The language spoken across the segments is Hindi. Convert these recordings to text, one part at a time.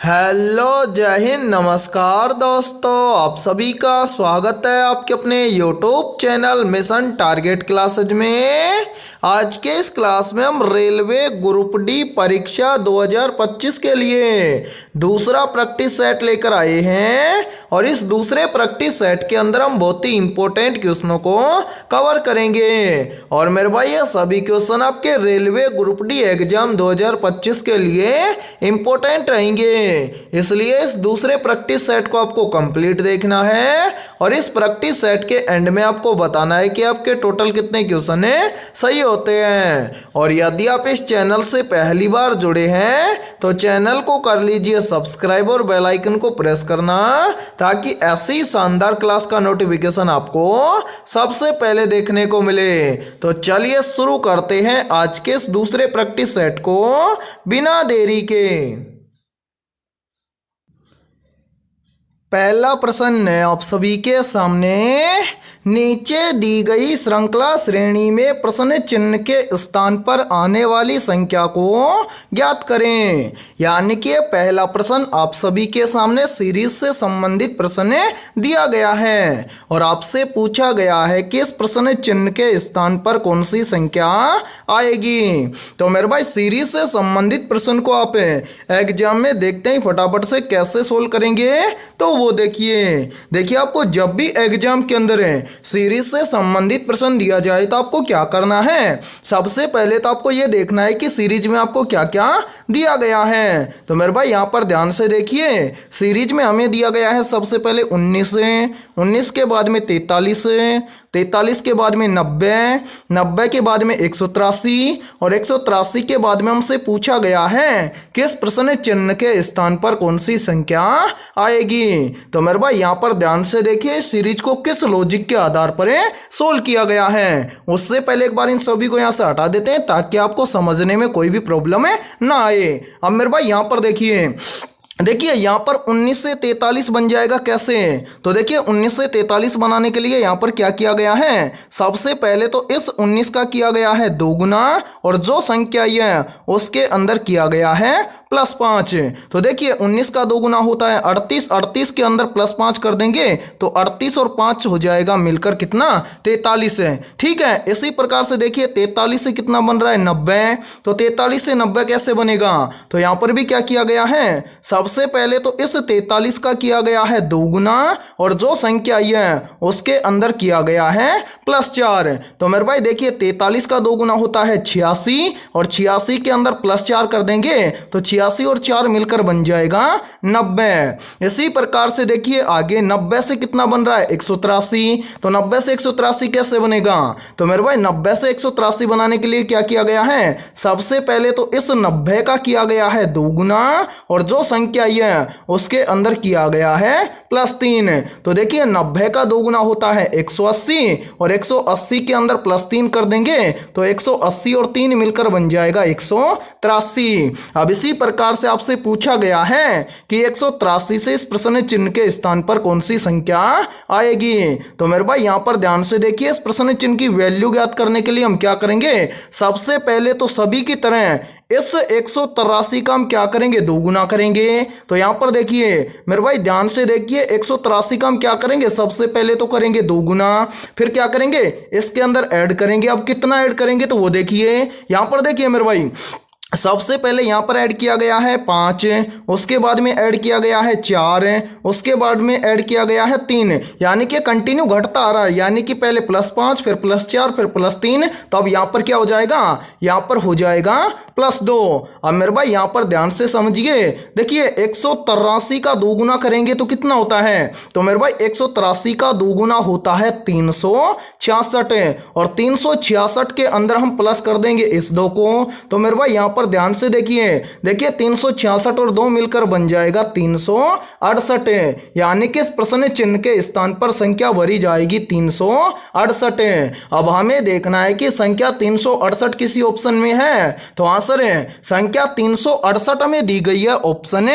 हेलो, जय हिंद, नमस्कार दोस्तों। आप सभी का स्वागत है आपके अपने YouTube channel mission target classes में। आज के इस क्लास में हम रेलवे ग्रुप डी परीक्षा 2025 के लिए दूसरा प्रैक्टिस सेट लेकर आए हैं और इस दूसरे प्रैक्टिस सेट के अंदर हम बहुत ही इंपॉर्टेंट क्वेश्चनों को कवर करेंगे। और मेरे भाई ये सभी क्वेश्चन आपके रेलवे ग्रुप डी एग्जाम 2025 के लिए इंपॉर्टेंट रहेंगे, इसलिए इस दूसरे प्रैक्टिस सेट को आपको कंप्लीट देखना है और इस प्रैक्टिस सेट के एंड में आपको बताना है कि आपके टोटल कितने क्वेश्चन सही होते हैं। और यदि आप इस चैनल से पहली बार जुड़े हैं तो चैनल को कर लीजिए सब्सक्राइब और बेल आइकन को प्रेस करना, ताकि ऐसी शानदार क्लास का नोटिफिकेशन आपको सबसे पहले देखने को मिले। तो चलिए शुरू करते हैं आज के इस दूसरे प्रैक्टिस सेट को बिना देरी के। पहला प्रश्न है आप सभी के सामने, नीचे दी गई श्रृंखला श्रेणी में प्रश्न चिन्ह के स्थान पर आने वाली संख्या को ज्ञात करें। यानी कि पहला प्रश्न आप सभी के सामने सीरीज से संबंधित प्रश्न दिया गया है और आपसे पूछा गया है कि इस प्रश्न चिन्ह के स्थान पर कौन सी संख्या आएगी। तो मेरे भाई सीरीज से संबंधित प्रश्न को आप एग्जाम में देखते ही फटाफट से कैसे सोल्व करेंगे, तो वो देखिए आपको जब भी एग्जाम के अंदर सीरीज से संबंधित प्रश्न दिया जाए तो आपको क्या करना है। सबसे पहले तो आपको यह देखना है कि सीरीज में आपको क्या क्या दिया गया है। तो मेरे भाई यहाँ पर ध्यान से देखिए, सीरीज में हमें दिया गया है सबसे पहले 19 के बाद में 43 के बाद में 90 के बाद में 183 और 183 के बाद में हमसे पूछा गया है कि इस प्रश्न चिन्ह के स्थान पर कौन सी संख्या आएगी। तो मेरे भाई यहाँ पर ध्यान से देखिए सीरीज को किस लॉजिक के आधार पर सोल्व किया गया है। उससे पहले एक बार इन सभी को यहाँ से हटा देते हैं ताकि आपको समझने में कोई भी प्रॉब्लम ना आए। अब मेरे भाई यहाँ पर देखिए यहाँ पर 19 से 43 बन जाएगा कैसे। तो देखिए 19 से 43 बनाने के लिए यहाँ पर क्या किया गया है, सबसे पहले तो इस 19 का किया गया है 2 गुना और जो संख्या है उसके अंदर किया गया है +5। तो देखिए 19 का 2 गुना होता है 38 के अंदर +5 कर देंगे तो 38 और 5 हो जाएगा मिलकर कितना 43 है। ठीक है, इसी प्रकार से देखिए 43 से कितना बन रहा है 90। तो 43 से 90 कैसे बनेगा, तो यहाँ पर भी क्या किया गया है, सबसे पहले तो इस 43 का किया गया है 2 गुना और जो संख्या है उसके अंदर किया गया है +4। तो मेरे भाई देखिए 43 का 2 गुना होता है 86 और 86 के अंदर +4 कर देंगे तो 86 और 4 मिलकर बन जाएगा 90। इसी प्रकार से देखिए आगे 90 से कितना बन रहा है 183। तो 90 से 183 कैसे बनेगा, तो मेरे भाई 90 से 183 बनाने के लिए क्या किया गया है, सबसे पहले तो इस 90 का किया गया है 2 गुना और जो संख्या है उसके अंदर किया गया है +3। तो देखिए 90 का 2 गुना होता है 180 और 180 के अंदर +3 कर देंगे तो 180 और 3 मिलकर बन जाएगा 183। अब इसी प्रकार से आपसे पूछा गया है कि 183 से इस प्रश्न चिन्ह के स्थान पर कौन सी संख्या आएगी। तो मेरे भाई यहाँ पर ध्यान से देखिए, इस प्रश्न चिन्ह की वैल्यू ज्ञात करने के लिए हम क्या करेंगे, सबसे पहले तो सभी की तरह इस 183 का हम क्या करेंगे 2 गुना करेंगे। तो यहाँ पर देखिए मेरे भाई ध्यान से देखिए 183 का हम क्या करेंगे, सबसे पहले तो करेंगे 2 गुना, फिर क्या करेंगे इसके अंदर ऐड करेंगे। अब कितना ऐड करेंगे, तो वो देखिए यहाँ पर देखिए मेरे भाई सबसे पहले यहाँ पर ऐड किया गया है 5, उसके बाद में ऐड किया गया है 4, उसके बाद में ऐड किया गया है 3, यानी कि कंटिन्यू घटता आ रहा है, यानी कि पहले +5 फिर +4 फिर +3। तो अब यहाँ पर क्या हो जाएगा, यहाँ पर हो जाएगा +2। अब मेरे भाई यहाँ पर ध्यान से समझिए, देखिए 183 का 2 गुना करेंगे तो कितना होता है, तो मेरे भाई 183 का 2 गुना होता है 366 और 366 के अंदर हम प्लस कर देंगे इस 2 को। तो मेरे भाई यहाँ पर ध्यान से देखिए 366 और 2 मिलकर बन जाएगा 368, यानी कि इस प्रश्न चिन्ह के स्थान पर संख्या भरी जाएगी 368। अब हमें देखना है कि संख्या 368 किसी ऑप्शन में है, तो आंसर है संख्या 368 में दी गई है ऑप्शन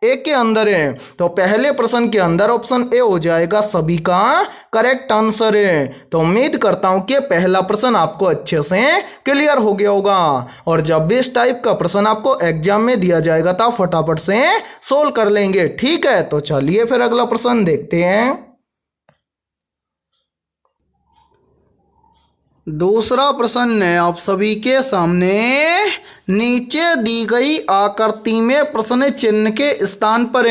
ए के अंदर है। तो पहले प्रश्न के अंदर ऑप्शन ए हो जाएगा सभी का करेक्ट आंसर है। तो उम्मीद करता हूं कि पहला प्रश्न आपको अच्छे से क्लियर हो गया होगा, और जब भी इस टाइप का प्रश्न आपको एग्जाम में दिया जाएगा तो आप फटाफट से सोल्व कर लेंगे। ठीक है, तो चलिए फिर अगला प्रश्न देखते हैं। दूसरा प्रश्न है आप सभी के सामने, नीचे दी गई आकृति में प्रश्न चिन्ह के स्थान पर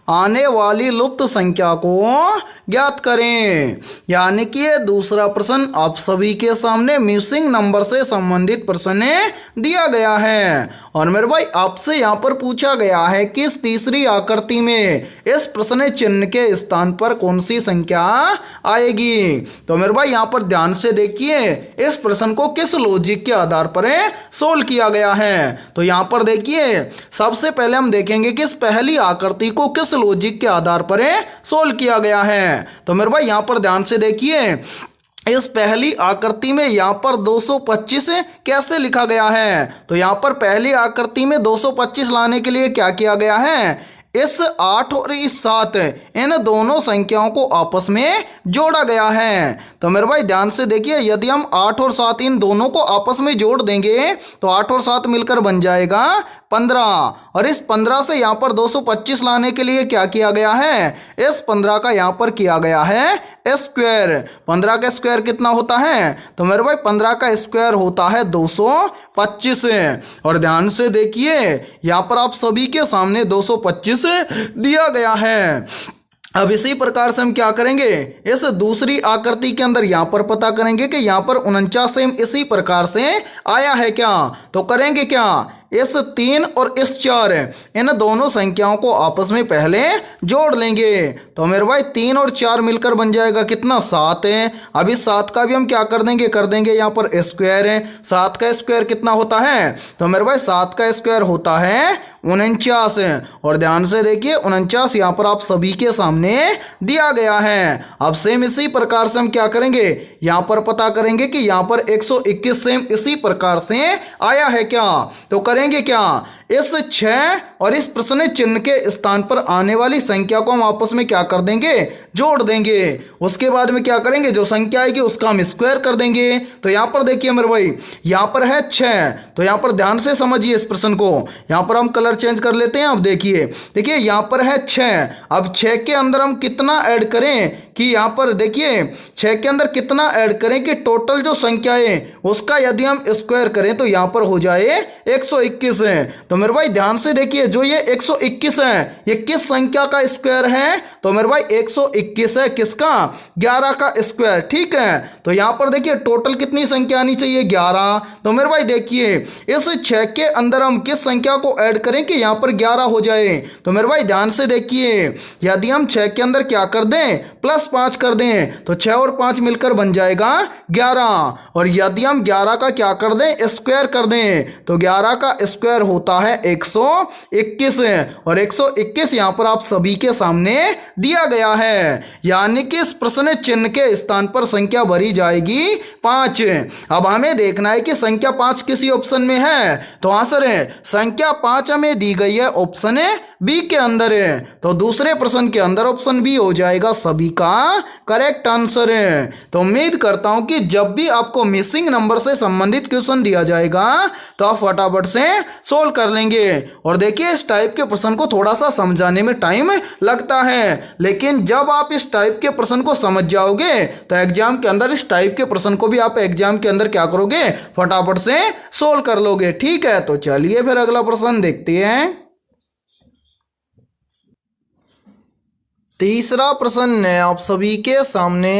आने वाली लुप्त संख्या को ज्ञात करें। यानी कि ये दूसरा प्रश्न आप सभी के सामने मिसिंग नंबर से संबंधित प्रश्न दिया गया है, और मेरे भाई आपसे यहाँ पर पूछा गया है कि इस तीसरी आकृति में इस प्रश्न चिन्ह के स्थान पर कौन सी संख्या आएगी। तो मेरे भाई यहाँ पर ध्यान से देखिए, इस प्रश्न को किस लॉजिक के आधार पर सोल्व किया गया है। तो यहाँ पर देखिए, सबसे पहले हम देखेंगे कि इस पहली आकृति को किस लॉजिक के आधार पर सोल्व किया गया है। तो मेरे भाई यहाँ पर ध्यान से देखिए, इस पहली आकृति में यहाँ पर 225 कैसे लिखा गया है। तो यहाँ पर पहली आकृति में 225 लाने के लिए क्या किया गया है, इस 8 और इस 7 इन दोनों संख्याओं को आपस में जोड़ा गया है। तो मेरे भाई ध्यान से देखिए, यदि हम 8 और 7 इन दोनों को आपस में जोड़ देंगे तो 8 और 7 मिलकर बन जाएगा 15, और इस 15 से यहाँ पर 225 लाने के लिए क्या किया गया है, इस 15 का यहाँ पर किया गया है स्क्वायर। 15 का स्क्वायर कितना होता है, तो मेरे भाई 15 का स्क्वायर होता है 225। और ध्यान से देखिए, यहाँ पर आप सभी के सामने 225 दिया गया है। अब इसी प्रकार से हम क्या करेंगे, इस दूसरी आकृति के अंदर यहाँ पर पता करेंगे कि यहाँ पर 49 सेम इसी प्रकार से आया है क्या। तो करेंगे क्या, इस 3 और इस 4 इन दोनों संख्याओं को आपस में पहले जोड़ लेंगे। तो मेरे भाई 3 और 4 मिलकर बन जाएगा कितना, 7 है। अब इस 7 का भी हम क्या कर देंगे यहाँ पर स्क्वायर है। 7 का स्क्वायर कितना होता है, तो मेरे भाई 7 का स्क्वायर होता है 49। और ध्यान से देखिए 49 यहाँ पर आप सभी के सामने दिया गया है। अब सेम इसी प्रकार से हम क्या करेंगे, यहाँ पर पता करेंगे कि यहाँ पर 121 सेम इसी प्रकार से आया है क्या। तो करेंगे क्या, इस 6 और इस प्रश्न चिन्ह के स्थान पर आने वाली संख्या को हम आपस में क्या कर देंगे, जोड़ देंगे। उसके बाद में क्या करेंगे, जो संख्या आएगी उसका हम स्क्वायर कर देंगे। तो यहाँ पर देखिए मेरे भाई, यहाँ पर है 6, तो यहाँ पर ध्यान से समझिए इस प्रश्न को। यहाँ पर हम कलर चेंज कर लेते हैं। अब देखिए यहाँ पर है 6। अब 6 के अंदर हम कितना ऐड करें कि यहाँ पर देखिए 6 के अंदर कितना ऐड करें कि टोटल जो संख्या है उसका यदि हम स्क्वायर करें तो यहाँ पर हो जाए 121 है। तो मेरे भाई ध्यान से देखिए, जो ये 121 है ये किस संख्या का स्क्वायर है, तो मेरे भाई 121 है किसका, 11 का स्क्वायर। ठीक है, तो यहाँ पर देखिए टोटल कितनी संख्या आनी चाहिए, 11। तो मेरे भाई देखिए इस 6 के अंदर हम किस संख्या को ऐड करें कि यहाँ पर 11 हो जाए। तो मेरे भाई ध्यान से देखिए, यदि हम 6 के अंदर क्या कर दें, +5 कर दें, तो 6 और 5 मिलकर बन जाएगा 11। और यदि हम 11 का क्या कर दें, स्क्वायर कर दें, तो 11 का स्क्वायर होता है 121। और 121 यहाँ पर आप सभी के सामने दिया गया है। यानी कि इस प्रश्न चिन्ह के स्थान पर संख्या भरी जाएगी 5। अब हमें देखना है कि संख्या 5 किसी ऑप्शन में है। तो आंसर है संख्या 5 हमें दी गई है ऑप्शन बी के अंदर है। तो दूसरे प्रश्न के अंदर ऑप्शन बी हो जाएगा सभी का करेक्ट आंसर है। तो उम्मीद करता हूं कि जब भी आपको मिसिंग नंबर से संबंधित क्वेश्चन दिया जाएगा तो आप फटाफट से सोल्व कर लेंगे। और देखिए इस टाइप के प्रश्न को थोड़ा सा समझाने में टाइम लगता है, लेकिन जब आप इस टाइप के प्रश्न को समझ जाओगे तो एग्जाम के अंदर इस टाइप के प्रश्न को भी आप एग्जाम के अंदर क्या करोगे, फटाफट से सोल्व कर लोगे। ठीक है, तो चलिए फिर अगला प्रश्न देखते हैं। तीसरा प्रश्न है आप सभी के सामने,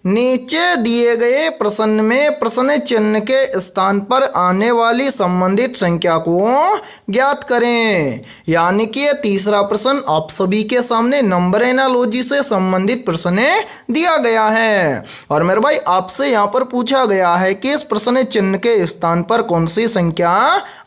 नीचे दिए गए प्रश्न में प्रश्न चिन्ह के स्थान पर आने वाली संबंधित संख्या को ज्ञात करें। यानी कि ये तीसरा प्रश्न आप सभी के सामने नंबर एनालॉजी से संबंधित प्रश्न दिया गया है। और मेरे भाई आपसे यहाँ पर पूछा गया है कि इस प्रश्न चिन्ह के स्थान पर कौन सी संख्या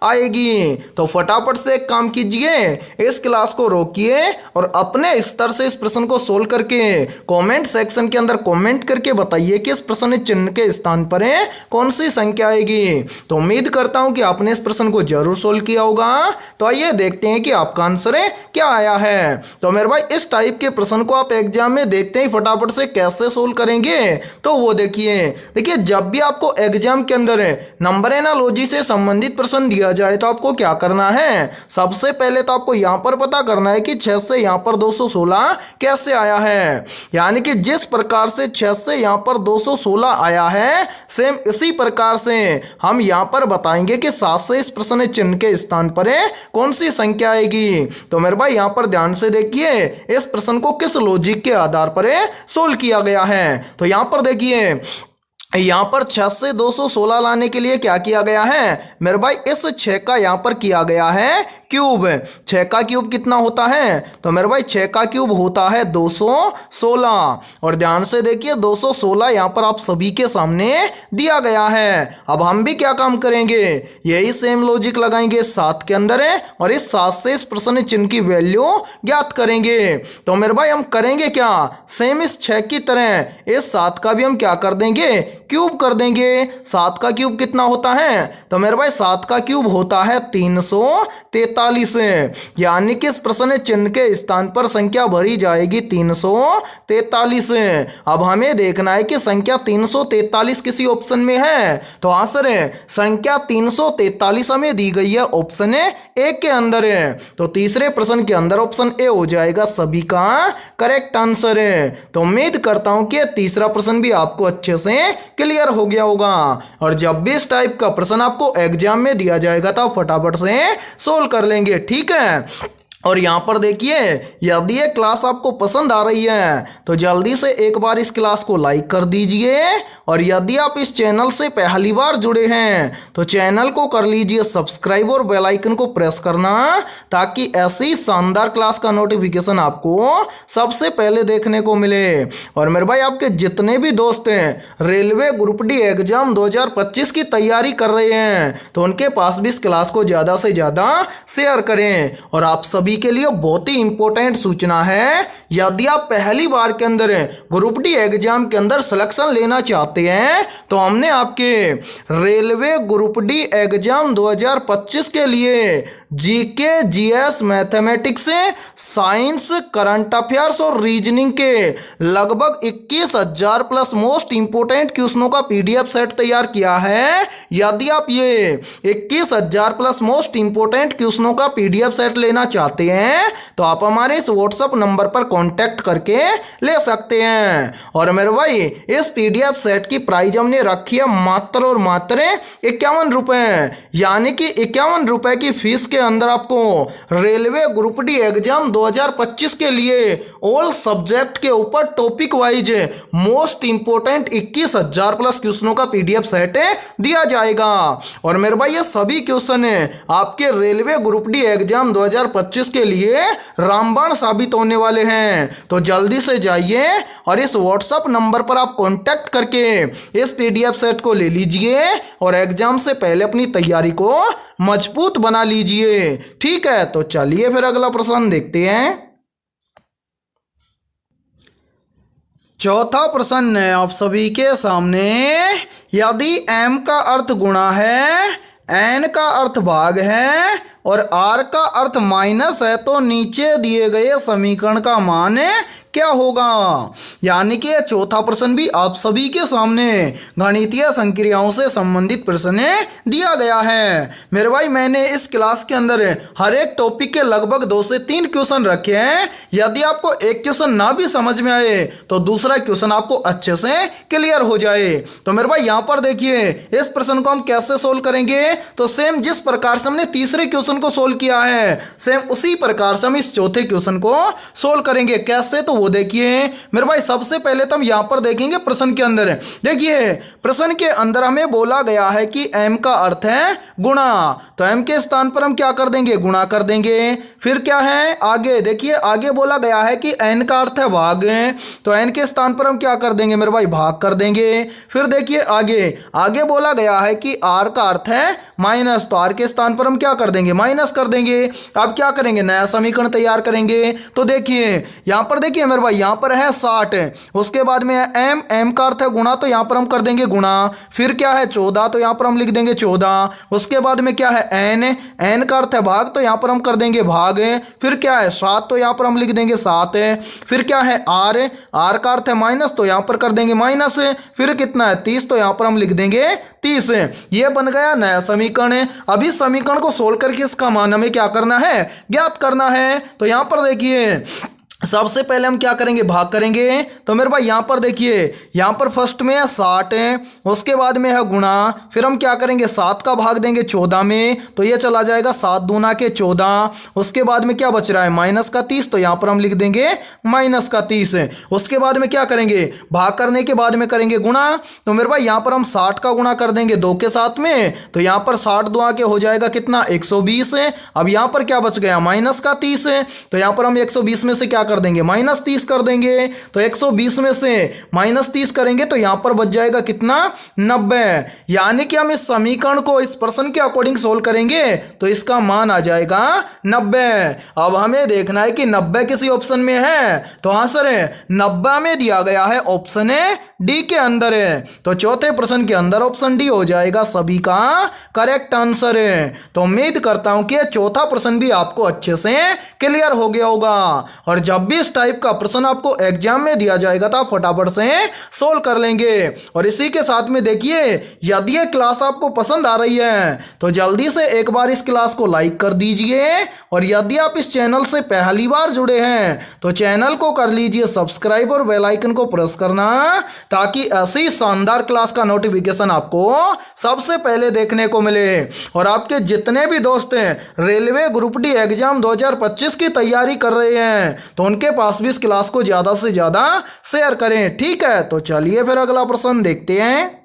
आएगी। तो फटाफट से एक काम कीजिए, इस क्लास को रोकिए और अपने स्तर से इस प्रश्न को सोल्व करके कमेंट सेक्शन के अंदर कमेंट करके बताइए कि इस प्रश्न चिन्ह के स्थान पर कौन सी संख्या आएगी। तो उम्मीद करता हूं कि आपने इस प्रश्न को जरूर सोल्व किया होगा। तो आइए देखते हैं कि आपका आंसर क्या आया है। तो मेरे भाई इस टाइप के प्रश्न को आप एग्जाम में देखते ही फटाफट से कैसे सोल्व करेंगे, तो वो देखिए जब भी आपको एग्जाम के अंदर नंबर एनालॉजी से संबंधित प्रश्न दिया जाए तो आपको क्या करना है, सबसे पहले तो आपको यहाँ पर पता करना है कि 6 से यहाँ पर 216 कैसे आया है। यानी कि जिस प्रकार से 6 से यहाँ पर 216 आया है, सेम इसी प्रकार से हम यहाँ पर बताएंगे कि 7 से इस प्रश्न चिन्ह के स्थान पर कौन सी संख्या आएगी। तो मेरे भाई यहाँ पर ध्यान से देखिए इस प्रश्न को किस लॉजिक के आधार पर सोल्व किया गया है। तो यहाँ पर देखिए यहाँ पर 6 से 216 लाने के लिए क्या किया गया है मेरे भाई, इस 6 का यहाँ पर किया गया है क्यूब। 6 का क्यूब कितना होता है, तो मेरे भाई 6 का क्यूब होता है 216। और ध्यान से देखिए 216 यहाँ पर आप सभी के सामने दिया गया है। अब हम भी क्या काम करेंगे, यही सेम लॉजिक लगाएंगे 7 के अंदर है और इस 7 से इस प्रश्न चिन्ह की वैल्यू ज्ञात करेंगे। तो मेरे भाई हम करेंगे क्या, सेम इस 6 की तरह इस 7 का भी हम क्या कर देंगे, क्यूब कर देंगे। 7 का क्यूब कितना होता है, तो मेरे भाई 7 का क्यूब होता है 343। यानी कि इस प्रश्न चिन्ह के स्थान पर संख्या भरी जाएगी 343। अब हमें देखना है कि संख्या 343 किसी ऑप्शन में है, तो आंसर है संख्या 343 हमें दी गई है ऑप्शन ए के अंदर है। तो तीसरे प्रश्न के अंदर ऑप्शन ए हो जाएगा सभी का करेक्ट आंसर है। तो उम्मीद करता हूं कि तीसरा प्रश्न भी आपको अच्छे से क्लियर हो गया होगा। और जब भी इस टाइप का प्रश्न आपको एग्जाम में दिया जाएगा तो फटाफट से सोल्व कर लेंगे, ठीक है। और यहाँ पर देखिए यदि ये क्लास आपको पसंद आ रही है तो जल्दी से एक बार इस क्लास को लाइक कर दीजिए। और यदि आप इस चैनल से पहली बार जुड़े हैं तो चैनल को कर लीजिए सब्सक्राइब और बेल आइकन को प्रेस करना, ताकि ऐसी शानदार क्लास का नोटिफिकेशन आपको सबसे पहले देखने को मिले। और मेरे भाई आपके जितने भी दोस्त हैं रेलवे ग्रुप डी एग्जाम 2025 की तैयारी कर रहे हैं तो उनके पास भी इस क्लास को ज़्यादा से ज़्यादा शेयर करें। और आप सभी के लिए बहुत ही इंपॉर्टेंट सूचना है, यदि आप पहली बार के अंदर ग्रुप डी एग्जाम के अंदर सिलेक्शन लेना चाहते हैं तो हमने आपके रेलवे ग्रुप डी एग्जाम 2025 के लिए GK, GS, mathematics, science, current affairs और रीजनिंग के लगभग 21,000 प्लस मोस्ट इंपोर्टेंट क्वेश्चनों का पीडीएफ सेट तैयार किया है। यदि आप ये 21,000 प्लस मोस्ट इंपोर्टेंट क्वेश्चनों का पीडीएफ सेट लेना चाहते हैं तो आप हमारे इस व्हाट्सएप नंबर पर कांटेक्ट करके ले सकते हैं। और मेरे भाई इस पीडीएफ सेट की प्राइस हमने रखी है मात्र और मात्र 51 रुपए, यानी कि 51 रुपए की फीस के अंदर आपको रेलवे ग्रुप डी एग्जाम 2025 के लिए ऑल सब्जेक्ट के ऊपर topic wise most important 21,000 plus क्वेश्चनों का पीडीएफ सेट दिया जाएगा। और मेरे भाई ये सभी क्वेश्चन आपके रेलवे ग्रुप डी एग्जाम 2025 के लिए रामबाण साबित होने वाले हैं। तो जल्दी से जाइए और इस व्हाट्सएप नंबर पर आप कांटेक्ट करके इस पीडीएफ सेट को ले लीजिए और एग्जाम से पहले अपनी तैयारी को मजबूत बना लीजिए, ठीक है। तो चलिए फिर अगला प्रश्न देखते हैं। चौथा प्रश्न है आप सभी के सामने, यदि m का अर्थ गुणा है, n का अर्थ भाग है और r का अर्थ माइनस है तो नीचे दिए गए समीकरण का मान क्या होगा। यानी कि चौथा प्रश्न भी आप सभी के सामने गणितीय संक्रियाओं से संबंधित प्रश्न दिया गया है। मेरे भाई मैंने इस क्लास के अंदर हर एक टॉपिक के लगभग 2 से 3 क्वेश्चन रखे हैं। यदि आपको एक क्वेश्चन ना भी समझ में आए तो दूसरा क्वेश्चन आपको अच्छे से क्लियर हो जाए। तो मेरे भाई यहाँ पर देखिए इस प्रश्न को हम कैसे सोल्व करेंगे, तो सेम जिस प्रकार से हमने तीसरे क्वेश्चन को सोल्व किया है सेम उसी प्रकार से हम इस चौथे क्वेश्चन को सोल्व करेंगे। कैसे, तो वो देखिए मेरे भाई सबसे पहले तो हम यहां पर देखेंगे प्रश्न के अंदर। देखिए प्रश्न के अंदर हमें बोला गया है कि m का अर्थ है गुणा, तो m के स्थान पर हम क्या कर देंगे, गुणा कर देंगे। फिर क्या है आगे, देखिए आगे बोला गया है कि n का अर्थ है भाग, तो n के स्थान पर हम क्या कर देंगे मेरे भाई, भाग कर देंगे। फिर देखिए आगे बोला गया है कि r का अर्थ है माइनस, तो आर के स्थान पर हम क्या कर देंगे, माइनस कर देंगे। अब क्या करेंगे, नया समीकरण तैयार करेंगे। तो देखिए यहां पर, देखिए मेरे भाई यहां पर है 60, उसके बाद में है एम, एम का अर्थ है गुणा, तो यहां पर हम कर देंगे गुणा। फिर क्या है 14, तो यहां पर हम लिख देंगे 14। उसके बाद में क्या है एन, एन का अर्थ है भाग, तो यहां पर हम कर देंगे भाग। फिर क्या है 7, तो यहां पर हम लिख देंगे 7। फिर क्या है आर, आर का अर्थ है माइनस, तो यहां पर कर देंगे माइनस। फिर कितना है 30, तो यहां पर हम लिख देंगे 30। ये बन गया नया समीकरण। अब इस समीकरण को सोल्व करके इसका मान हमें क्या करना है, ज्ञात करना है। तो यहां पर देखिए सबसे पहले हम क्या करेंगे, भाग करेंगे। तो मेरे भाई यहाँ पर देखिए, यहाँ पर फर्स्ट में है 60, उसके बाद में है गुणा, फिर हम क्या करेंगे 7 का भाग देंगे 14 में, तो ये चला जाएगा 7 दूना के 14। उसके बाद में क्या बच रहा है माइनस का 30, तो यहाँ पर हम लिख देंगे माइनस का 30। उसके बाद में क्या करेंगे, भाग करने के बाद में करेंगे गुणा। तो मेरे भाई यहाँ पर हम 60 का गुणा कर देंगे 2 के साथ में, तो यहाँ पर 60 दुआ के हो जाएगा कितना 120। अब यहाँ पर क्या बच गया माइनस का 30, तो यहाँ पर हम 120 में से क्या कर देंगे, माइनस 30 कर देंगे। तो 120 में से माइनस 30 करेंगे तो यहां पर बच जाएगा कितना 90। यानी कि हम इस समीकरण को इस प्रश्न के अकॉर्डिंग सोल्व करेंगे तो इसका मान आ जाएगा 90। अब हमें देखना है कि 90 किसी ऑप्शन में है, तो आंसर है 90 में दिया गया है ऑप्शन है डी के अंदर है। तो चौथे प्रश्न के अंदर ऑप्शन डी हो जाएगा सभी का करेक्ट आंसर है। तो उम्मीद करता हूं कि चौथा प्रश्न भी आपको अच्छे से क्लियर हो गया होगा। और जब भी इस टाइप का प्रश्न आपको एग्जाम में दिया जाएगा तो आप फटाफट से सोल्व कर लेंगे। और इसी के साथ में देखिए, यदि ये क्लास आपको पसंद आ रही है तो जल्दी से एक बार इस क्लास को लाइक कर दीजिए। और यदि आप इस चैनल से पहली बार जुड़े हैं तो चैनल को कर लीजिए सब्सक्राइब और बेल आइकन को प्रेस करना, ताकि ऐसी शानदार क्लास का नोटिफिकेशन आपको सबसे पहले देखने को मिले। और आपके जितने भी दोस्त हैं रेलवे ग्रुप डी एग्जाम 2025 की तैयारी कर रहे हैं तो उनके पास भी इस क्लास को ज़्यादा से ज़्यादा शेयर करें। ठीक है, तो चलिए फिर अगला प्रश्न देखते हैं।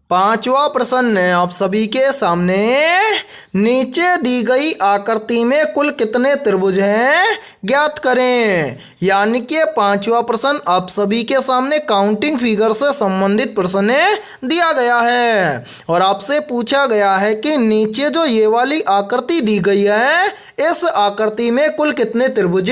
पांचवा प्रश्न है आप सभी के सामने, नीचे दी गई आकृति में कुल कितने त्रिभुज हैं ज्ञात करें। यानी कि पांचवा प्रश्न आप सभी के सामने काउंटिंग फिगर से संबंधित प्रश्न दिया गया है और आपसे पूछा गया है कि नीचे जो ये वाली आकृति दी गई है इस आकृति में कुल कितने त्रिभुज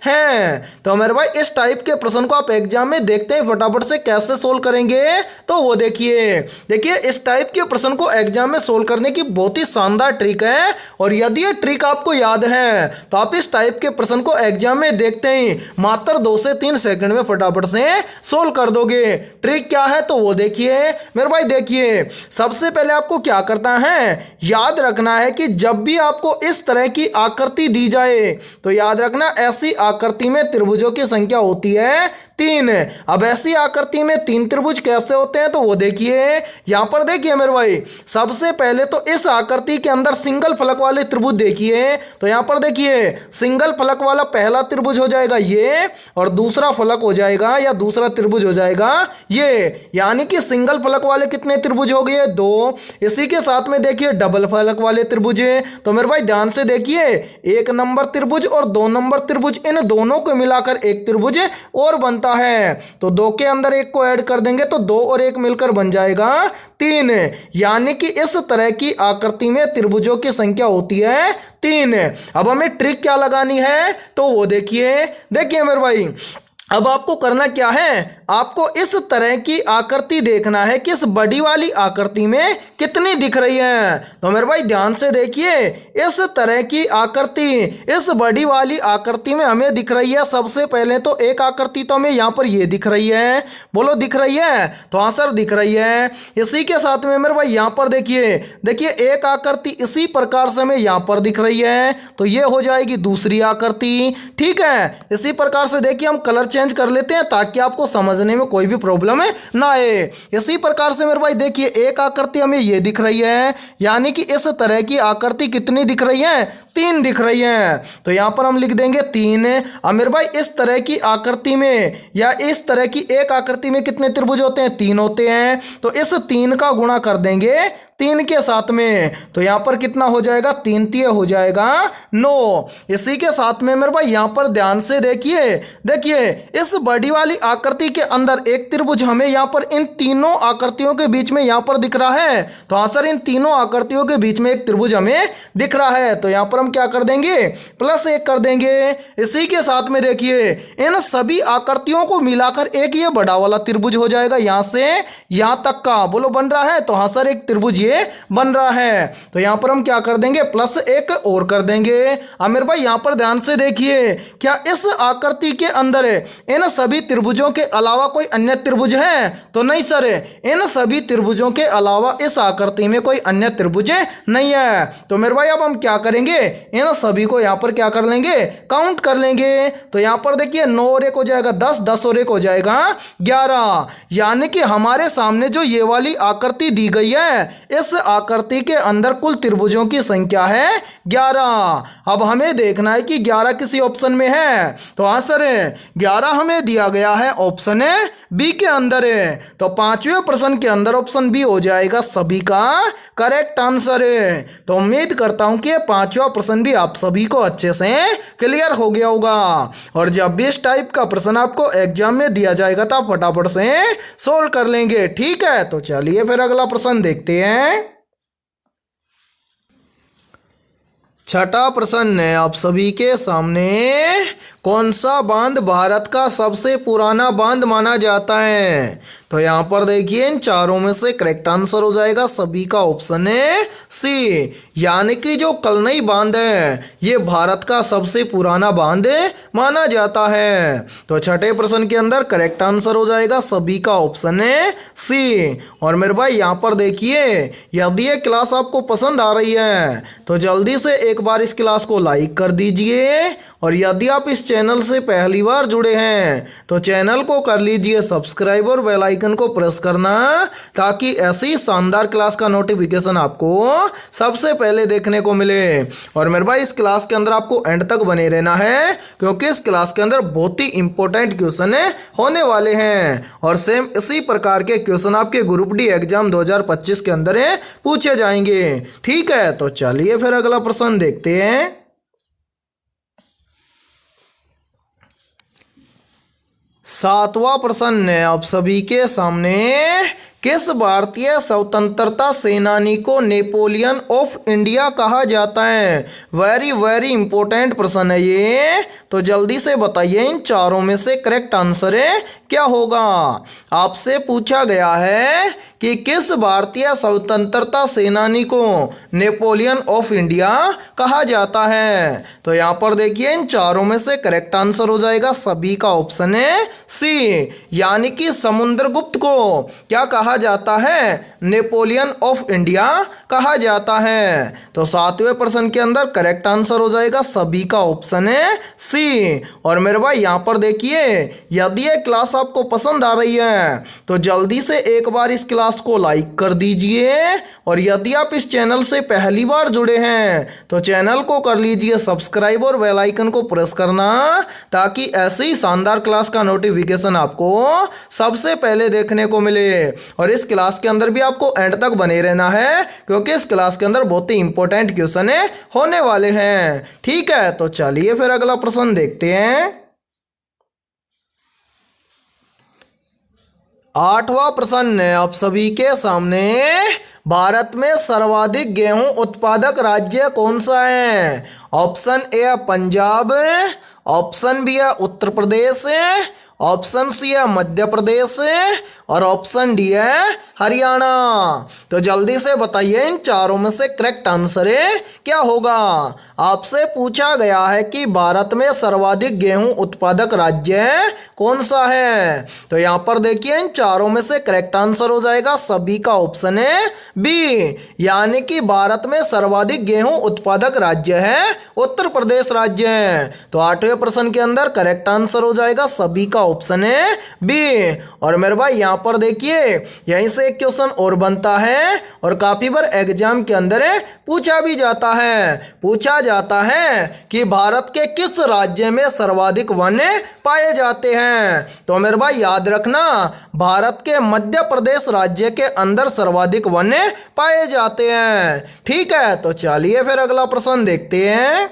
हैं। तो मेरे भाई इस टाइप के प्रश्न को आप एग्जाम में देखते हैं फटाफट से कैसे सोल्व करेंगे, तो वो देखिए इस टाइप के प्रश्न को एग्जाम में सोल्व करने की बहुत ही शानदार ट्रिक है। और यदि ये ट्रिक आपको याद है तो आप इस टाइप के प्रश्न को एग्जाम में देखते ही मात्र 2 से 3 सेकंड में फटाफट से सोल्व कर दोगे। ट्रिक क्या है तो वो देखिए मेरे भाई। देखिए सबसे पहले आपको क्या करना है, याद रखना है कि जब भी आपको इस तरह की आकृति दी जाए तो याद रखना ऐसी आकृति में त्रिभुजों की संख्या होती है 3। अब ऐसी आकृति में 3 त्रिभुज कैसे होते हैं तो वो देखिए यहां पर। देखिए मेरे भाई सबसे पहले तो इस आकृति के अंदर सिंगल फलक वाले त्रिभुज देखिए, तो यहां पर देखिए सिंगल फलक वाला पहला त्रिभुज हो जाएगा ये, और दूसरा फलक हो जाएगा या दूसरा त्रिभुज हो जाएगा ये। यानी कि सिंगल फलक वाले कितने त्रिभुज हो गए 2। इसी के साथ में देखिए डबल फलक वाले त्रिभुज, तो मेरे भाई ध्यान से देखिए 1 नंबर त्रिभुज और 2 नंबर त्रिभुज, इन दोनों को मिलाकर एक त्रिभुज और बनता है। तो 2 के अंदर 1 को ऐड कर देंगे तो 2 और 1 मिलकर बन जाएगा 3। यानी कि इस तरह की आकृति में त्रिभुजों की संख्या होती है 3। अब हमें ट्रिक क्या लगानी है तो वो देखिए मेरे भाई। अब आपको करना क्या है, आपको इस तरह की आकृति देखना है कि इस बड़ी वाली आकृति में कितनी दिख रही है। तो मेरे भाई ध्यान से देखिए, इस तरह की आकृति इस बड़ी वाली आकृति में हमें दिख रही है। सबसे पहले तो एक आकृति तो हमें यहाँ पर ये दिख रही है, बोलो दिख रही है, तो आंसर दिख रही है। इसी के साथ में मेरे भाई यहाँ पर देखिए एक आकृति इसी प्रकार से हमें यहाँ पर दिख रही है, तो ये हो जाएगी दूसरी आकृति। ठीक है, इसी प्रकार से देखिए हम कलर चेंज कर लेते हैं ताकि आपको समझने में कोई भी प्रॉब्लम ना आए। इसी प्रकार से मेरे भाई देखिए एक आकृति हमें ये दिख रही है, यानी कि इस तरह की आकृति कितनी दिख रही है 3 दिख रही है, तो यहाँ पर हम लिख देंगे 3। अब मेरे भाई इस तरह की आकृति में या इस तरह की एक आकृति में कितने त्रिभुज होते हैं 3 होते हैं, तो इस 3 का गुणा कर देंगे 3 के साथ में, तो यहाँ पर कितना हो जाएगा, 3 तिये हो जाएगा 9। इसी के साथ में मेरे भाई यहाँ पर ध्यान से देखिए, देखिए इस बड़ी वाली आकृति के अंदर एक त्रिभुज हमें यहाँ पर इन तीनों आकृतियों के बीच में यहाँ पर दिख रहा है। तो हाँ सर, इन तीनों आकृतियों के बीच में एक त्रिभुज हमें दिख रहा है, तो यहाँ पर हम क्या कर देंगे, +1 कर देंगे। इसी के साथ में देखिए इन सभी आकृतियों को मिलाकर एक ये बड़ा वाला त्रिभुज हो जाएगा, यहाँ से यहाँ तक का बोलो बन रहा है। तो हाँ सर, एक त्रिभुज ये बन रहा है, तो यहाँ पर हम क्या कर देंगे, +1 और कर देंगे। अब मेरे भाई यहाँ पर ध्यान से देखिए, क्या इस आकृति के अंदर इन सभी त्रिभुजों के अलावा कोई अन्य त्रिभुज है? तो नहीं सर, इन सभी त्रिभुजों के अलावा इस आकृति में कोई अन्य त्रिभुज नहीं है। तो मेरे भाई अब हम क्या करेंगे, इन सभी को यहाँ पर क्या कर लेंगे, काउंट कर लेंगे। तो यहाँ पर देखिए 9 और 1 हो जाएगा 10, 10 और 1 हो जाएगा 11। यानी कि हमारे सामने जो ये वाली आकृति दी गई है, इस आकृति के अंदर कुल त्रिभुजों की संख्या है 11। अब हमें देखना है कि 11 किसी ऑप्शन में है। तो हाँ सर, 11 हमें दिया गया है ऑप्शन बी के अंदर है। तो 5वें प्रश्न के अंदर ऑप्शन बी हो जाएगा सभी का करेक्ट आंसर है। तो उम्मीद करता हूं कि 5वां प्रश्न भी आप सभी को अच्छे से क्लियर हो गया होगा। और जब भी इस टाइप का प्रश्न आपको एग्जाम में दिया जाएगा तो आप फटाफट से सोल्व कर लेंगे, ठीक है। तो चलिए फिर अगला प्रश्न देखते हैं। छठा प्रश्न है आप सभी के सामने, कौन सा बांध भारत का सबसे पुराना बांध माना जाता है? तो यहाँ पर देखिए इन चारों में से करेक्ट आंसर हो जाएगा सभी का ऑप्शन है सी, यानी कि जो कलनई बांध है ये भारत का सबसे पुराना बांध माना जाता है। तो छठे प्रश्न के अंदर करेक्ट आंसर हो जाएगा सभी का ऑप्शन है सी। और मेरे भाई यहाँ पर देखिए, यदि ये क्लास आपको पसंद आ रही है तो जल्दी से एक बार इस क्लास को लाइक कर दीजिए, और यदि आप इस चैनल से पहली बार जुड़े हैं तो चैनल को कर लीजिए सब्सक्राइब और बेल आइकन को प्रेस करना, ताकि ऐसी शानदार क्लास का नोटिफिकेशन आपको सबसे पहले देखने को मिले। और मेरे भाई इस क्लास के अंदर आपको एंड तक बने रहना है, क्योंकि इस क्लास के अंदर बहुत ही इंपॉर्टेंट क्वेश्चन होने वाले हैं। और सेम इसी प्रकार के क्वेश्चन आपके ग्रुप डी एग्जाम 2025 के अंदर पूछे जाएंगे, ठीक है। तो चलिए फिर अगला प्रश्न देखते हैं। सातवां प्रश्न है आप सभी के सामने, किस भारतीय स्वतंत्रता सेनानी को नेपोलियन ऑफ इंडिया कहा जाता है? वेरी वेरी इंपॉर्टेंट प्रश्न है ये, तो जल्दी से बताइए इन चारों में से करेक्ट आंसर क्या होगा। आपसे पूछा गया है कि किस भारतीय स्वतंत्रता सेनानी को नेपोलियन ऑफ इंडिया कहा जाता है? तो यहाँ पर देखिए इन चारों में से करेक्ट आंसर हो जाएगा सभी का ऑप्शन है सी, यानी कि समुद्रगुप्त को क्या कहा जाता है, नेपोलियन ऑफ इंडिया कहा जाता है। तो 7वें प्रश्न के अंदर करेक्ट आंसर हो जाएगा सभी का ऑप्शन है सी। और मेरे भाई यहाँ पर देखिए, यदि ये क्लास आपको पसंद आ रही है तो जल्दी से एक बार इस क्लास को लाइक कर दीजिए, और यदि आप इस चैनल से पहली बार जुड़े हैं तो चैनल को कर लीजिए सब्सक्राइब और बेल आइकन को प्रेस करना, ताकि ऐसी शानदार क्लास का नोटिफिकेशन आपको सबसे पहले देखने को मिले। और इस क्लास के अंदर भी आपको एंड तक बने रहना है, क्योंकि इस क्लास के अंदर बहुत ही इंपॉर्टेंट क्वेश्चन होने वाले हैं, ठीक है। तो चलिए फिर अगला प्रश्न देखते हैं। 8वां प्रश्न है आप सभी के सामने, भारत में सर्वाधिक गेहूं उत्पादक राज्य कौन सा है? ऑप्शन ए है पंजाब, ऑप्शन बी है उत्तर प्रदेश, ऑप्शन सी है मध्य प्रदेश, और ऑप्शन डी है हरियाणा। तो जल्दी से बताइए इन चारों में से करेक्ट आंसर क्या होगा। आपसे पूछा गया है कि भारत में सर्वाधिक गेहूं उत्पादक राज्य कौन सा है? तो यहाँ पर देखिए इन चारों में से करेक्ट आंसर हो जाएगा सभी का ऑप्शन है बी, यानी कि भारत में सर्वाधिक गेहूं उत्पादक राज्य है उत्तर प्रदेश राज्य है। तो 8वें प्रश्न के अंदर करेक्ट आंसर हो जाएगा सभी का ऑप्शन है बी। और मेरे भाई यहाँ पर देखिए यहीं से एक क्वेश्चन और बनता है और काफी बार एग्जाम के अंदर पूछा भी जाता है। पूछा जाता है कि भारत के किस राज्य में सर्वाधिक वन पाए जाते हैं। तो मेरे भाई याद रखना, भारत के मध्य प्रदेश राज्य के अंदर सर्वाधिक वन पाए जाते हैं। ठीक है, तो चलिए फिर अगला प्रश्न देखते हैं।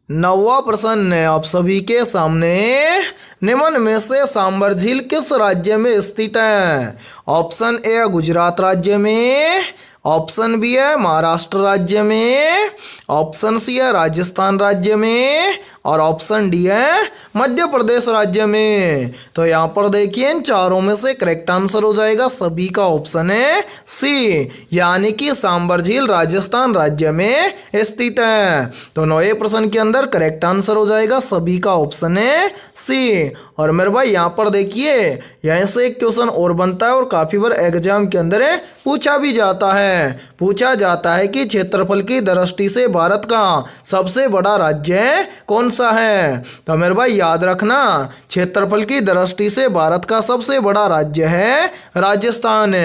9वां प्रश्न है आप सभी के सामने, निम्न में से सांबर झील किस राज्य में स्थित है। ऑप्शन ए गुजरात राज्य में, ऑप्शन बी है महाराष्ट्र राज्य में, ऑप्शन सी है राजस्थान राज्य में और ऑप्शन डी है मध्य प्रदेश राज्य में। तो यहाँ पर देखिए इन चारों में से करेक्ट आंसर हो जाएगा सभी का ऑप्शन है सी, यानी कि सांबर झील राजस्थान राज्य में स्थित है। तो 9वें प्रश्न के अंदर करेक्ट आंसर हो जाएगा सभी का ऑप्शन है सी। और मेरे भाई यहाँ पर देखिए यहाँ से एक क्वेश्चन और बनता है और काफी बार एग्जाम के अंदर पूछा भी जाता है। पूछा जाता है कि क्षेत्रफल की दृष्टि से भारत का सबसे बड़ा राज्य कौन सा है। तो मेरे भाई याद रखना, क्षेत्रफल की दृष्टि से भारत का सबसे बड़ा राज्य है राजस्थान।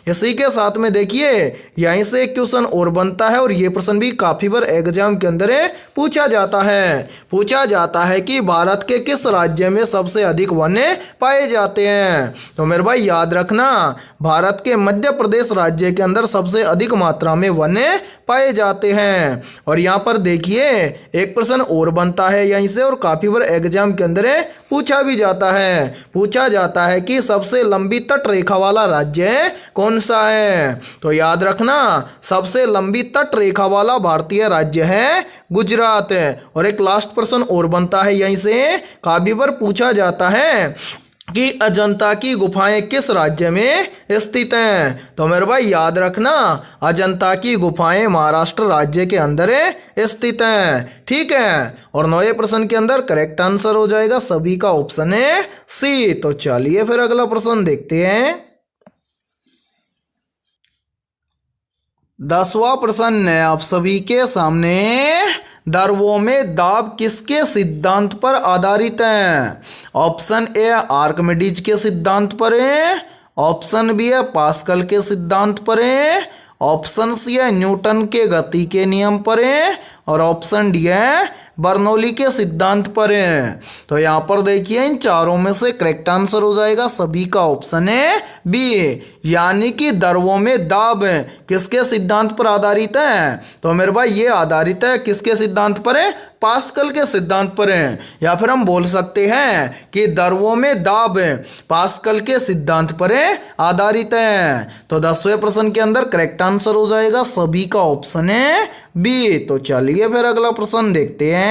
इसी के साथ में देखिए यहीं से एक क्वेश्चन और बनता है और ये प्रश्न भी काफी बार एग्जाम के अंदर पूछा जाता है। पूछा जाता है कि भारत के किस राज्य में सबसे अधिक वन पाए जाते हैं। तो मेरे भाई याद रखना, भारत के मध्य प्रदेश राज्य के अंदर सबसे अधिक मात्रा में वन पाए जाते हैं। और यहाँ पर देखिए एक प्रश्न और बनता है यहीं से और काफी बार एग्जाम के अंदर पूछा भी जाता है। पूछा जाता है कि सबसे लंबी तट रेखा वाला राज्य कौन सा है। तो याद रखना, सबसे लंबी तट रेखा वाला भारतीय राज्य है गुजरात। और एक लास्ट प्रश्न और बनता है यहीं से, काफी बार पूछा जाता है कि अजंता की गुफाएं किस राज्य में स्थित हैं। तो मेरे भाई याद रखना, अजंता की गुफाएं महाराष्ट्र राज्य के अंदर स्थित हैं। ठीक है, और 9वें प्रश्न के अंदर करेक्ट आंसर हो जाएगा सभी का ऑप्शन है सी। तो चलिए फिर अगला प्रश्न देखते हैं। 10वां प्रश्न है आप सभी के सामने, द्रवों में दाब किसके सिद्धांत पर आधारित है। ऑप्शन ए आर्किमिडीज के सिद्धांत पर है, ऑप्शन बी है पास्कल के सिद्धांत पर है, ऑप्शन सी है न्यूटन के गति के नियम पर है और ऑप्शन डी है बर्नौली के सिद्धांत पर है। तो यहाँ पर देखिए इन चारों में से करेक्ट आंसर हो जाएगा सभी का ऑप्शन है बी, यानी कि द्रवों में दाब किसके सिद्धांत पर आधारित है। तो मेरे भाई ये आधारित है किसके सिद्धांत पर है, पास्कल के सिद्धांत पर है। या फिर हम बोल सकते हैं कि द्रवों में दाब पास्कल के सिद्धांत पर आधारित है। तो 10वें प्रश्न के अंदर करेक्ट आंसर हो जाएगा सभी का ऑप्शन है बी। तो चलिए फिर अगला प्रश्न देखते हैं।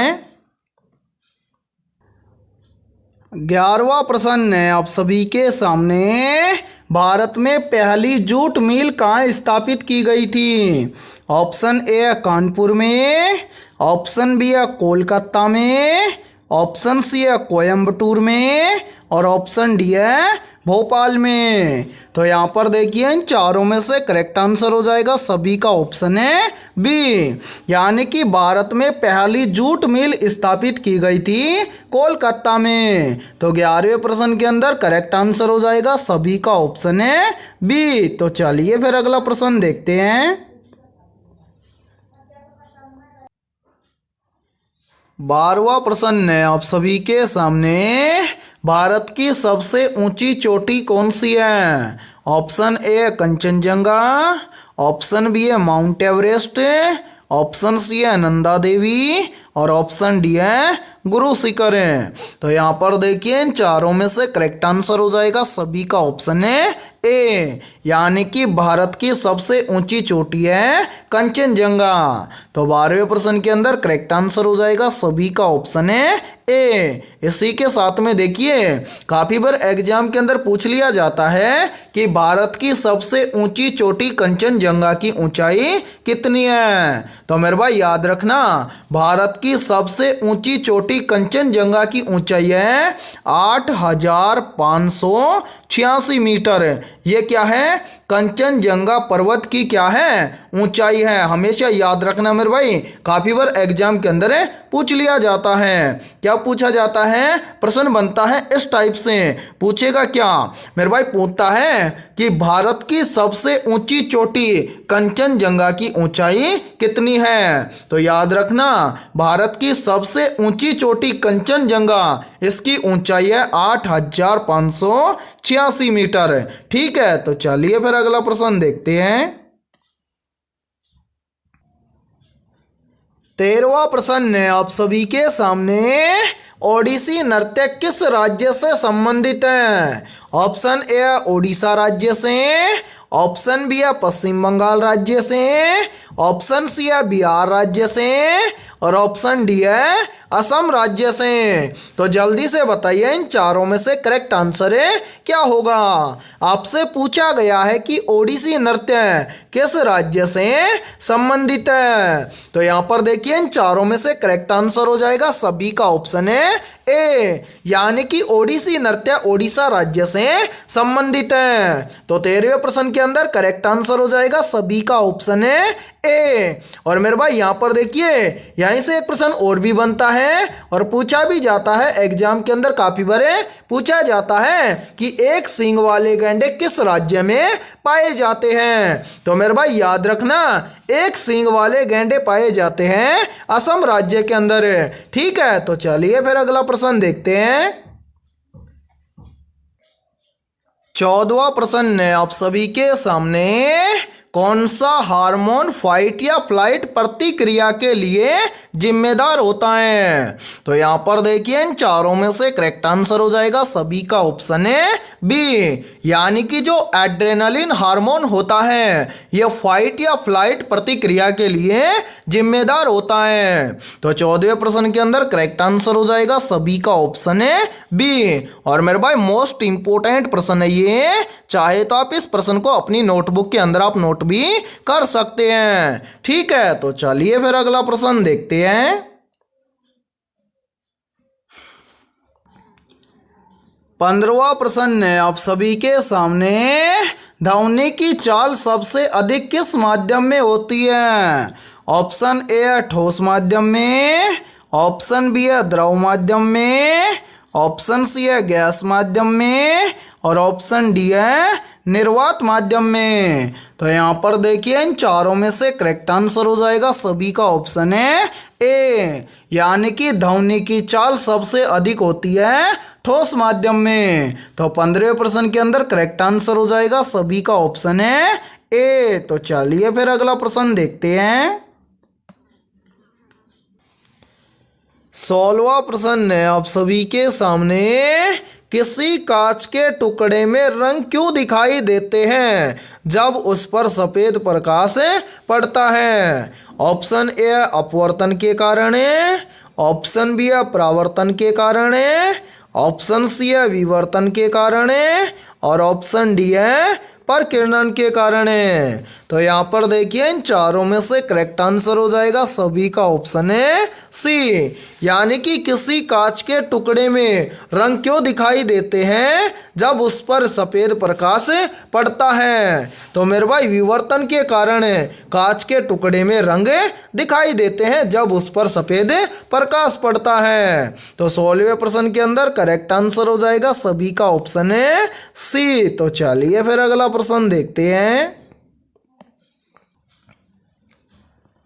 11वां प्रश्न है आप सभी के सामने, भारत में पहली जूट मिल कहाँ स्थापित की गई थी। ऑप्शन ए है कानपुर में, ऑप्शन बी है कोलकाता में, ऑप्शन सी है कोयम्बटूर में और ऑप्शन डी है भोपाल में। तो यहाँ पर देखिए इन चारों में से करेक्ट आंसर हो जाएगा सभी का ऑप्शन है बी, यानी कि भारत में पहली जूट मिल स्थापित की गई थी कोलकाता में। तो 11वें प्रश्न के अंदर करेक्ट आंसर हो जाएगा सभी का ऑप्शन है बी। तो चलिए फिर अगला प्रश्न देखते हैं। 12वां प्रश्न है आप सभी के सामने, भारत की सबसे ऊंची चोटी कौन सी है। Option A Kanchenjunga, option B है माउंट एवरेस्ट, ऑप्शन सी है नंदा देवी और ऑप्शन डी है गुरु शिखर है। तो यहाँ पर देखिए इन चारों में से करेक्ट आंसर हो जाएगा सभी का ऑप्शन है ए, यानी कि भारत की सबसे ऊंची चोटी है कंचनजंगा। तो 12वें प्रश्न के अंदर करेक्ट आंसर हो जाएगा सभी का ऑप्शन है ए। इसी के साथ में देखिए काफी बार एग्जाम के अंदर पूछ लिया जाता है कि भारत की सबसे ऊंची चोटी कंचनजंगा की ऊंचाई कितनी है। तो मेरे भाई याद रखना, भारत की सबसे ऊंची चोटी कंचनजंगा की ऊंचाई है 8,586 मीटर। ये क्या है, कंचनजंगा पर्वत की क्या है, ऊंचाई है। हमेशा याद रखना मेरे भाई, काफी बार एग्जाम के अंदर पूछ लिया जाता है। क्या पूछा जाता है, प्रश्न बनता है इस टाइप से, पूछेगा क्या मेरे भाई, पूछता है कि भारत की सबसे ऊंची चोटी कंचनजंगा की ऊंचाई कितनी है। तो याद रखना, भारत की सबसे ऊंची चोटी कंचनजंगा, इसकी ऊंचाई है 8,586 मीटर। ठीक है, तो चलिए फिर अगला प्रश्न देखते हैं। 13वां प्रश्न है आप सभी के सामने, ओडिसी नृत्य किस राज्य से संबंधित है। ऑप्शन ए है ओडिशा राज्य से, ऑप्शन बी है पश्चिम बंगाल राज्य से, ऑप्शन सी है बिहार राज्य से, और ऑप्शन डी है असम राज्य से। तो जल्दी से बताइए इन चारों में से करेक्ट आंसर क्या होगा। आपसे पूछा गया है कि ओडिसी नृत्य किस राज्य से संबंधित है। तो यहाँ पर देखिए इन चारों में से करेक्ट आंसर हो जाएगा सभी का ऑप्शन है ए, यानी कि ओडिसी नृत्य ओडिशा राज्य से संबंधित है। तो 13वें प्रश्न के अंदर करेक्ट आंसर हो जाएगा सभी का ऑप्शन है ए। और मेरे भाई यहाँ पर देखिए, यहीं से एक प्रश्न और भी बनता है और पूछा भी जाता है एग्जाम के अंदर, काफी बार पूछा जाता है कि एक सींग वाले गैंडे किस राज्य में पाए जाते हैं। तो मेरे भाई याद रखना, एक सींग वाले गैंडे पाए जाते हैं असम राज्य के अंदर। ठीक है, तो चलिए फिर अगला प्रश्न देखते हैं। 14वां प्रश्न है आप सभी के सामने, कौन सा हार्मोन फाइट या फ्लाइट प्रतिक्रिया के लिए जिम्मेदार होता है। तो यहां पर देखिए इन चारों में से करेक्ट आंसर हो जाएगा सभी का ऑप्शन है बी, यानी कि जो एड्रेनलिन हार्मोन होता है यह फाइट या फ्लाइट प्रतिक्रिया के लिए जिम्मेदार होता है। तो 14वें प्रश्न के अंदर करेक्ट आंसर हो जाएगा सभी का ऑप्शन है बी। और मेरे भाई मोस्ट इंपोर्टेंट प्रश्न है ये, चाहे तो आप इस प्रश्न को अपनी नोटबुक के अंदर आप नोट भी कर सकते हैं। ठीक है, तो चलिए फिर अगला प्रश्न देखते हैं। 15वां प्रश्न है आप सभी के सामने, धावने की चाल सबसे अधिक किस माध्यम में होती है। ऑप्शन ए है ठोस माध्यम में, ऑप्शन बी है द्रव माध्यम में, ऑप्शन सी है गैस माध्यम में, और ऑप्शन डी है निर्वात माध्यम में। तो यहाँ पर देखिए इन चारों में से करेक्ट आंसर हो जाएगा सभी का ऑप्शन है ए, यानी कि ध्वनि की चाल सबसे अधिक होती है ठोस माध्यम में। तो 15वें प्रश्न के अंदर करेक्ट आंसर हो जाएगा सभी का ऑप्शन है ए। तो चलिए फिर अगला प्रश्न देखते हैं। 16वां प्रश्न है आप सभी के सामने, किसी कांच के टुकड़े में रंग क्यों दिखाई देते हैं जब उस पर सफेद प्रकाश पड़ता है। ऑप्शन ए अपवर्तन के कारण, ऑप्शन बी है परावर्तन के कारण, ऑप्शन सी है विवर्तन के कारण, और ऑप्शन डी है परकिरणन के कारण है। तो यहाँ पर देखिए इन चारों में से करेक्ट आंसर हो जाएगा सभी का ऑप्शन है सी, यानी कि किसी कांच के टुकड़े में रंग क्यों दिखाई देते हैं जब उस पर सफेद प्रकाश पड़ता है। तो मेरे भाई विवर्तन के कारण कांच के टुकड़े में रंग दिखाई देते हैं जब उस पर सफेद प्रकाश पड़ता है। तो 16वें प्रश्न के अंदर करेक्ट आंसर हो जाएगा सभी का ऑप्शन है सी। तो चलिए फिर अगला प्रश्न देखते हैं।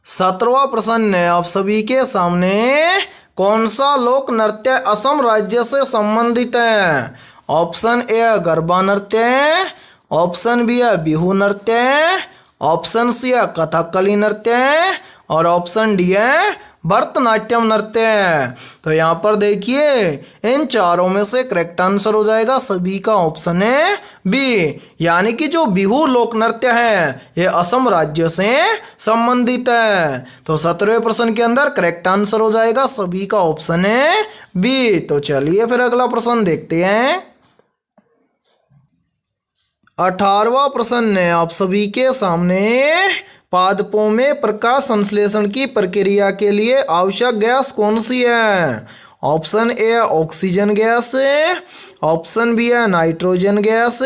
17वां प्रश्न है आप सभी के सामने, कौन सा लोक नृत्य असम राज्य से संबंधित है। ऑप्शन ए है गरबा नृत्य, ऑप्शन बी है बिहू नृत्य, ऑप्शन सी है कथकली नृत्य, और ऑप्शन डी है भरतनाट्यम नृत्य। तो यहाँ पर देखिए इन चारों में से करेक्ट आंसर हो जाएगा सभी का ऑप्शन है बी, यानी कि जो बिहू लोक नृत्य है ये असम राज्य से संबंधित है। तो 17वें प्रश्न के अंदर करेक्ट आंसर हो जाएगा सभी का ऑप्शन है बी। तो चलिए फिर अगला प्रश्न देखते हैं। 18वां प्रश्न है आप सभी के सामने, पादपों में प्रकाश संश्लेषण की प्रक्रिया के लिए आवश्यक गैस कौन सी है। ऑप्शन ए है ऑक्सीजन गैस, ऑप्शन बी है नाइट्रोजन गैस,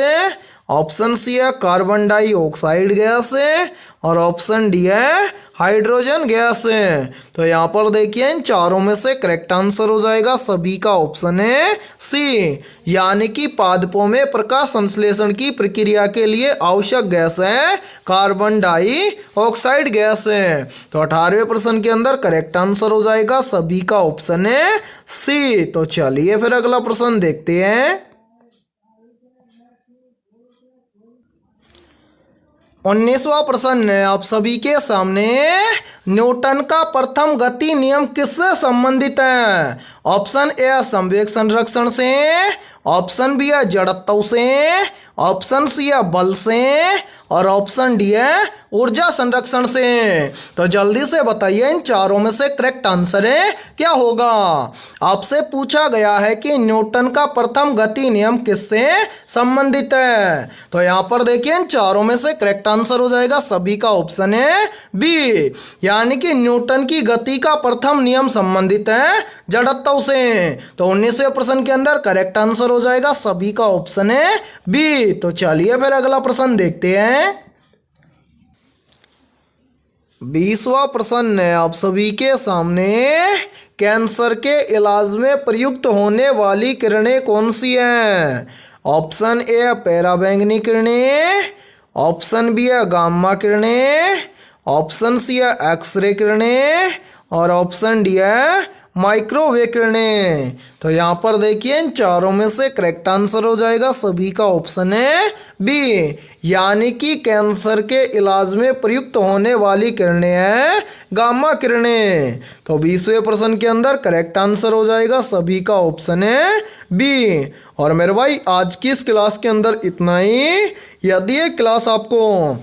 ऑप्शन सी है कार्बन डाइऑक्साइड गैस है और ऑप्शन डी है हाइड्रोजन गैस है। तो यहाँ पर देखिए इन चारों में से करेक्ट आंसर हो जाएगा सभी का ऑप्शन है सी, यानी कि पादपों में प्रकाश संश्लेषण की प्रक्रिया के लिए आवश्यक गैस है कार्बन डाइऑक्साइड गैस है। तो 18वें प्रश्न के अंदर करेक्ट आंसर हो जाएगा सभी का ऑप्शन है सी। तो चलिए फिर अगला प्रश्न देखते हैं। 19वां प्रश्न है आप सभी के सामने, न्यूटन का प्रथम गति नियम किससे संबंधित है? ऑप्शन ए है संवेग संरक्षण से, ऑप्शन बी है जड़त्व से, ऑप्शन सी है बल से और ऑप्शन डी है ऊर्जा संरक्षण से। तो जल्दी से बताइए इन चारों में से करेक्ट आंसर है क्या होगा। आपसे पूछा गया है कि न्यूटन का प्रथम गति नियम किससे संबंधित है। तो यहाँ पर देखिए इन चारों में से करेक्ट आंसर हो जाएगा सभी का ऑप्शन है बी, यानी कि न्यूटन की गति का प्रथम नियम संबंधित है जड़त्व से। तो 19वें प्रश्न के अंदर करेक्ट आंसर हो जाएगा सभी का ऑप्शन है बी। तो चलिए फिर अगला प्रश्न देखते हैं। 20वां प्रश्न है आप सभी के सामने, कैंसर के इलाज में प्रयुक्त होने वाली किरणें कौन सी हैं? ऑप्शन ए है पराबैंगनी किरणें, ऑप्शन बी है गामा किरणें, ऑप्शन सी है एक्सरे किरणें और ऑप्शन डी है माइक्रोवेव किरणें। तो यहाँ पर देखिए इन चारों में से करेक्ट आंसर हो जाएगा सभी का ऑप्शन है बी, यानी कि कैंसर के इलाज में प्रयुक्त होने वाली किरणें हैं गामा किरणें। तो 20वें प्रश्न के अंदर करेक्ट आंसर हो जाएगा सभी का ऑप्शन है बी। और मेरे भाई आज की इस क्लास के अंदर इतना ही। यदि ये क्लास आपको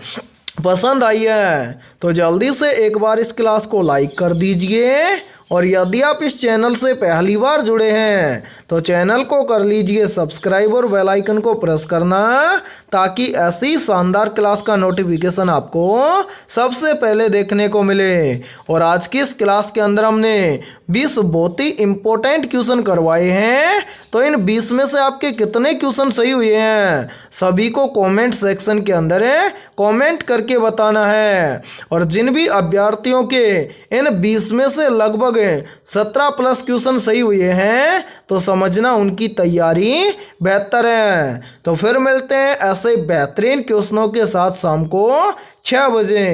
पसंद आई है तो जल्दी से एक बार इस क्लास को लाइक कर दीजिए और यदि आप इस चैनल से पहली बार जुड़े हैं तो चैनल को कर लीजिए सब्सक्राइब और बेल आइकन को प्रेस करना, ताकि ऐसी शानदार क्लास का नोटिफिकेशन आपको सबसे पहले देखने को मिले। और आज की इस क्लास के अंदर हमने 20 बहुत ही इंपॉर्टेंट क्वेश्चन करवाए हैं। तो इन 20 में से आपके कितने क्वेश्चन सही हुए हैं सभी को कमेंट सेक्शन के अंदर कमेंट करके बताना है। और जिन भी अभ्यर्थियों के इन 20 में से लगभग 17+ क्वेश्चन सही हुए हैं तो समझना उनकी तैयारी बेहतर है। तो फिर मिलते हैं ऐसे बेहतरीन क्वेश्चनों के साथ शाम को 6 बजे।